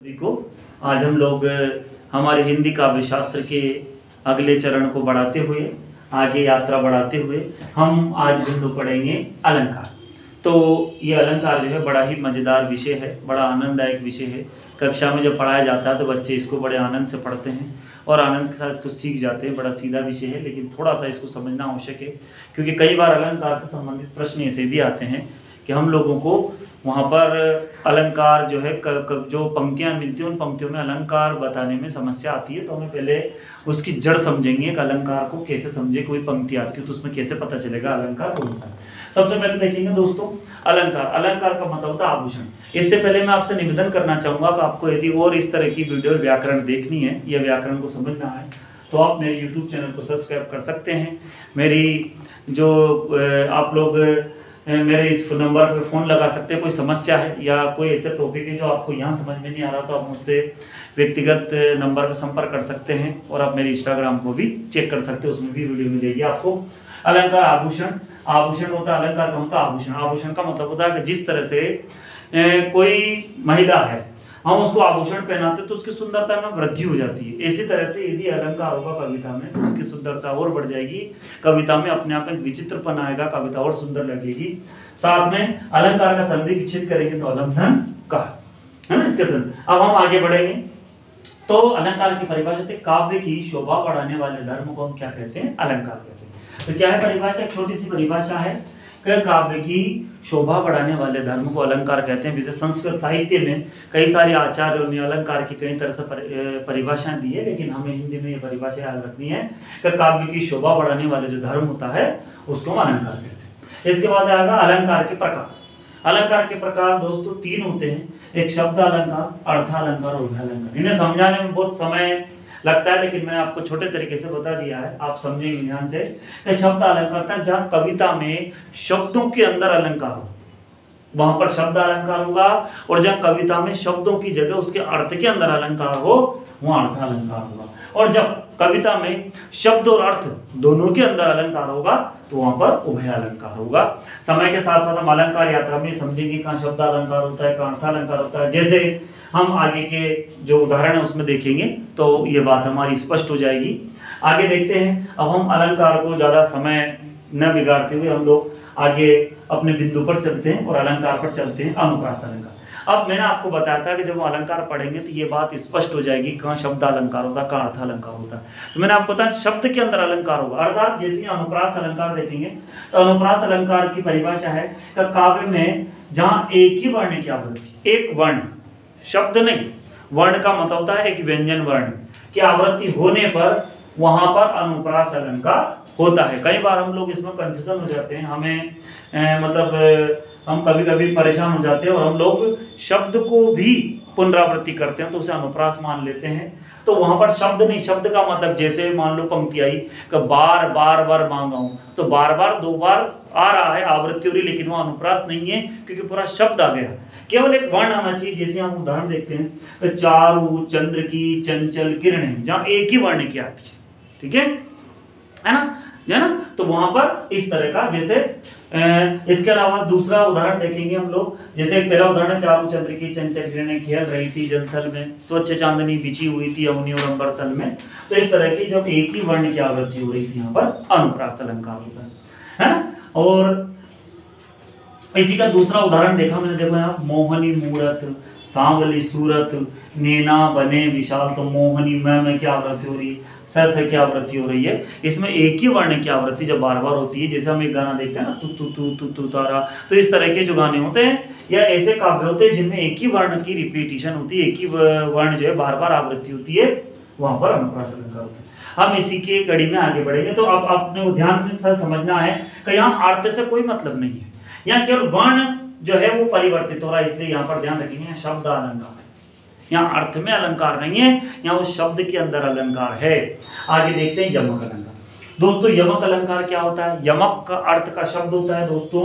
को आज हम लोग हमारे हिंदी काव्य शास्त्र के अगले चरण को बढ़ाते हुए आगे यात्रा बढ़ाते हुए हम आज बिंदु पढ़ेंगे अलंकार। तो ये अलंकार जो है बड़ा ही मज़ेदार विषय है, बड़ा आनंददायक विषय है। कक्षा में जब पढ़ाया जाता है तो बच्चे इसको बड़े आनंद से पढ़ते हैं और आनंद के साथ कुछ सीख जाते हैं। बड़ा सीधा विषय है लेकिन थोड़ा सा इसको समझना आवश्यक है, क्योंकि कई बार अलंकार से संबंधित प्रश्न ऐसे भी आते हैं कि हम लोगों को वहाँ पर अलंकार जो है जो पंक्तियाँ मिलती हैं उन पंक्तियों में अलंकार बताने में समस्या आती है। तो हमें पहले उसकी जड़ समझेंगे कि अलंकार को कैसे समझे। कोई पंक्ति आती है तो उसमें कैसे पता चलेगा अलंकार कौन सा। सबसे पहले देखेंगे दोस्तों अलंकार। अलंकार का मतलब होता है आभूषण। इससे पहले मैं आपसे निवेदन करना चाहूँगा कि आपको यदि और इस तरह की वीडियो व्याकरण देखनी है या व्याकरण को समझना है तो आप मेरे YouTube चैनल को सब्सक्राइब कर सकते हैं। मेरी जो आप लोग मेरे इस नंबर पर फ़ोन लगा सकते हैं। कोई समस्या है या कोई ऐसे टॉपिक है जो आपको यहाँ समझ में नहीं आ रहा तो आप मुझसे व्यक्तिगत नंबर पर संपर्क कर सकते हैं और आप मेरे इंस्टाग्राम को भी चेक कर सकते हैं, उसमें भी वीडियो मिलेगी आपको। अलंकार आभूषण। आभूषण होता है, अलंकार का होता है आभूषण। आभूषण का मतलब होता है कि जिस तरह से कोई महिला है हम उसको आभूषण पहनाते तो उसकी सुंदरता में वृद्धि हो जाती है। इसी तरह से यदि अलंकार होगा कविता में तो उसकी सुंदरता और बढ़ जाएगी। कविता में अपने आप में विचित्रपन आएगा, कविता और सुंदर लगेगी। साथ में अलंकार का संधि विच्छेद करेंगे तो अलंधन का है ना, इसके संधि। अब हम आगे बढ़ेंगे तो अलंकार की परिभाषा होती है काव्य की शोभा बढ़ाने वाले धर्म को हम क्या कहते हैं, अलंकार कहते हैं। तो क्या है परिभाषा, एक छोटी सी परिभाषा है कि काव्य की शोभा बढ़ाने वाले धर्म को अलंकार कहते हैं। विशेष संस्कृत साहित्य में कई सारे आचार्यों ने अलंकार की कई तरह से परिभाषाएं दी है, लेकिन हमें हिंदी में ये परिभाषा याद रखनी है कि काव्य की शोभा बढ़ाने वाले जो धर्म होता है उसको हम अलंकार कहते हैं। इसके बाद आएगा अलंकार के प्रकार। अलंकार के प्रकार दोस्तों तीन होते हैं, एक शब्द अलंकार, अर्थालंकार और उभयालंकार। इन्हें समझाने में बहुत समय लगता है लेकिन मैंने आपको छोटे तरीके से बता दिया है, आप समझेंगे ध्यान से। शब्द अलंकार था जहाँ कविता में शब्दों के अंदर अलंकार हो, वहां पर शब्द अलंकार होगा। और जहाँ कविता में शब्दों की जगह उसके अर्थ के अंदर अलंकार हो वहां अर्थ अलंकार होगा। और जब कविता में शब्द और अर्थ दोनों के अंदर अलंकार होगा तो वहां पर उभय अलंकार होगा। समय के साथ साथ हम अलंकार यात्रा में समझेंगे कहाँ शब्द अलंकार होता है, कहाँ अर्थ अलंकार होता है। जैसे हम आगे के जो उदाहरण है उसमें देखेंगे तो ये बात हमारी स्पष्ट हो जाएगी। आगे देखते हैं। अब हम अलंकार को ज़्यादा समय न बिगाड़ते हुए हम लोग आगे अपने बिंदु पर चलते हैं और अलंकार पर चलते हैं, अनुप्रास अलंकार। अब मैंने आपको बताया था कि जब हम अलंकार पढ़ेंगे तो ये बात स्पष्ट हो जाएगी कहाँ शब्द अलंकार होता है, कहाँ अर्थ अलंकार होता है। तो मैंने आपको बताया शब्द के अंदर अलंकार होगा, अर्थात जैसे अनुप्रास अलंकार देखेंगे तो अनुप्रास अलंकार की परिभाषा है कि काव्य में जहाँ एक ही वर्ण की आवृत्ति, एक वर्ण, शब्द नहीं, वर्ण का मतलब होता है एक व्यंजन वर्ण की आवृत्ति होने पर वहां पर अनुप्रास अलंकार होता है। कई बार हम लोग इसमें कंफ्यूजन हो जाते हैं, हमें मतलब हम कभी कभी परेशान हो जाते हैं और हम लोग शब्द को भी पुनरावृत्ति करते हैं तो उसे अनुप्रास मान लेते हैं। तो वहां पर शब्द नहीं, शब्द का मतलब जैसे मान लो पंक्ति आई कि बार बार वर मांगा हूं, तो बार बार दो बार आ रहा है, आवृत्ति हो रही, लेकिन वह अनुप्रास नहीं है क्योंकि पूरा शब्द आ गया, केवल एक वर्ण आना चाहिए। जैसे हम उदाहरण देखते हैं तो चारु चंद्र की चंचल किरणें, जहां एक ही वर्ण की आती है, ठीक है ना, तो वहां पर इस तरह का। जैसे इसके अलावा दूसरा उदाहरण देखेंगे हम लोग। जैसे पहला उदाहरण, चारु चंद्र की चंचल किरणें खेल रही थी जलथल में, स्वच्छ चांदनी बिछी हुई थी अवनी और अंबर तल में। तो इस तरह की जब एक ही वर्ण की आवृत्ति हो रही थी यहाँ पर अनुप्रास अलंकार होता है ना। और इसी का दूसरा उदाहरण देखा मैंने, देखो यहाँ मोहनी मूरत सांवली सूरत नैना बने विशाल। तो मोहनी में क्या आवृत्ति हो रही है, से क्या आवृत्ति हो रही है। इसमें एक ही वर्ण की आवृत्ति जब बार बार होती है, जैसे हम एक गाना देखते हैं ना तू तू तू तू तू तारा, तो इस तरह के जो गाने होते हैं या ऐसे काव्य होते हैं जिनमें एक ही वर्ण की रिपीटिशन होती है, एक ही वर्ण जो है बार बार आवृत्ति होती है, वहां पर अनुप्रास अलंकार होता है। हम इसी की कड़ी में आगे बढ़ेंगे। तो अब आपने ध्यान में समझना है कि यहाँ अर्थ से कोई मतलब नहीं है, यहाँ केवल वर्ण जो है वो परिवर्तित हो रहा है, इसलिए यहाँ पर ध्यान रखेंगे शब्द अलंकार है। यहाँ अर्थ में अलंकार नहीं है, यहाँ उस शब्द के अंदर अलंकार है। आगे देखते हैं यमक अलंकार। दोस्तों यमक अलंकार क्या होता है, यमक का अर्थ का शब्द होता है दोस्तों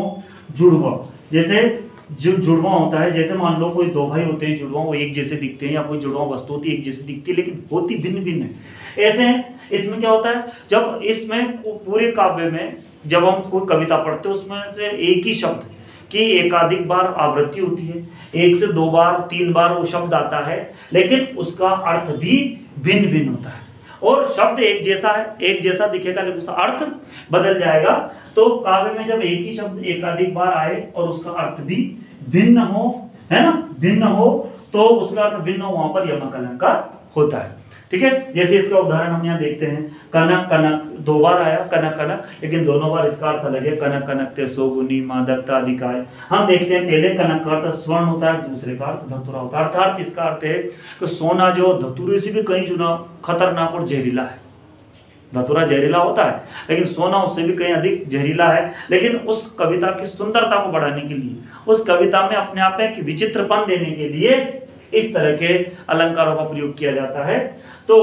जुड़वा। जैसे जुड़वा होता है, जैसे मान लो कोई दो भाई होते हैं जुड़वा, वो एक जैसे दिखते हैं, या कोई जुड़वा वस्तु होती है एक जैसी दिखती है लेकिन होती भिन्न भिन्न है। ऐसे इसमें क्या होता है, जब इसमें पूरे काव्य में जब हम कोई कविता पढ़ते हैं उसमें से एक ही शब्द कि एकाधिक बार आवृत्ति होती है, 1 से 2 बार 3 बार वो शब्द आता है, लेकिन उसका अर्थ भी भिन्न भिन्न होता है। और शब्द एक जैसा है, एक जैसा दिखेगा, लेकिन उसका अर्थ बदल जाएगा। तो काव्य में जब एक ही शब्द एकाधिक बार आए और उसका अर्थ भी भिन्न हो, है ना, भिन्न हो, तो उसका अर्थ भिन्न हो, वहां पर यमक अलंकार होता है। ठीक है, जैसे इसका उदाहरण हम यहाँ देखते हैं, कनक कनक 2 बार आया, कनक कनक, लेकिन दोनों बार इसका अर्थ अलग है। कनक कनक ते सोगुनी मादकता अधिकाय। हम देखते हैं पहले कनक का अर्थ स्वर्ण होता है, दूसरे का अर्थ धतुरा होता है। अर्थात इसका अर्थ है कि सोना जो धतुरे से भी कहीं चुना खतरनाक और जहरीला है। धतुरा जहरीला होता है, लेकिन सोना उससे भी कहीं अधिक जहरीला है। लेकिन उस कविता की सुंदरता को बढ़ाने के लिए, उस कविता में अपने आप में एक विचित्रपन देने के लिए इस तरह के अलंकारों का प्रयोग किया जाता है। तो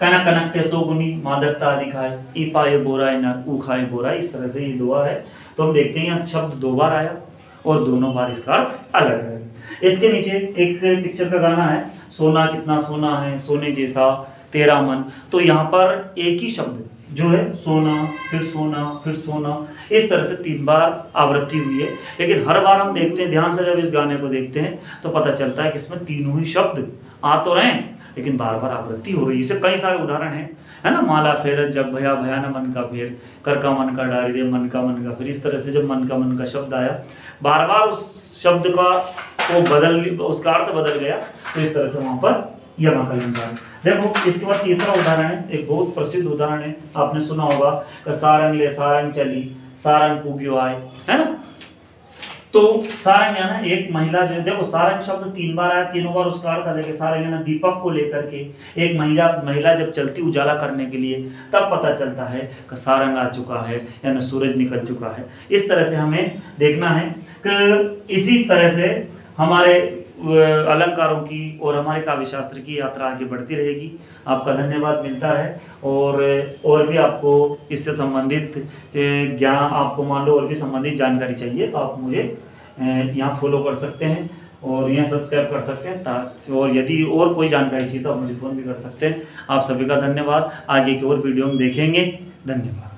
कनक कनक ते सोगुनी मादकता अधिकाय, ई पाए बोराय नर ऊ खाए बोराय, इस तरह से ये दुआ है। तो हम देखते हैं यहाँ शब्द 2 बार आया और दोनों बार इसका अर्थ अलग है। इसके नीचे एक पिक्चर का गाना है, सोना कितना सोना है सोने जैसा तेरा मन। तो यहाँ पर एक ही शब्द जो है सोना फिर सोना फिर सोना, इस तरह से 3 बार आवृत्ति हुई है। लेकिन हर बार हम देखते हैं, ध्यान से जब इस गाने को देखते हैं तो पता चलता है कि इसमें तीनों ही शब्द आ तो रहे हैं, लेकिन बार बार आवृत्ति हो रही है। इससे कई सारे उदाहरण हैं, है ना। माला फेरत जब भया भया न मन का फेर, कर का मन का डारी दे मन का फिर, इस तरह से जब मन का शब्द आया, बार बार उस शब्द का उसका अर्थ बदल गया, तो इस तरह से वहां पर यमक अलंकार। देखो इसके बाद तीसरा उदाहरण है, एक बहुत प्रसिद्ध उदाहरण है, आपने सुना होगा कि सारंग ले सारंग चली सारंग पुग्यो आए, है ना। तो सारंग याना एक महिला जो, देखो सारंग शब्द 3 बार आया, तीनों बार उसका अर्थ अलग है। सारंग याना दीपक को लेकर के एक महिला जब चलती उजाला करने के लिए, तब पता चलता है कि सारंग आ चुका है, यानी सूरज निकल चुका है। इस तरह से हमें देखना है कि इसी तरह से हमारे अलंकारों की और हमारे काव्य शास्त्र की यात्रा आगे बढ़ती रहेगी। आपका धन्यवाद मिलता है। और भी आपको इससे संबंधित ज्ञान, आपको मान लो और भी संबंधित जानकारी चाहिए तो आप मुझे यहाँ फॉलो कर सकते हैं और यहाँ सब्सक्राइब कर सकते हैं। और यदि और कोई जानकारी चाहिए तो आप मुझे फ़ोन भी कर सकते हैं। आप सभी का धन्यवाद। आगे की और वीडियो में देखेंगे। धन्यवाद।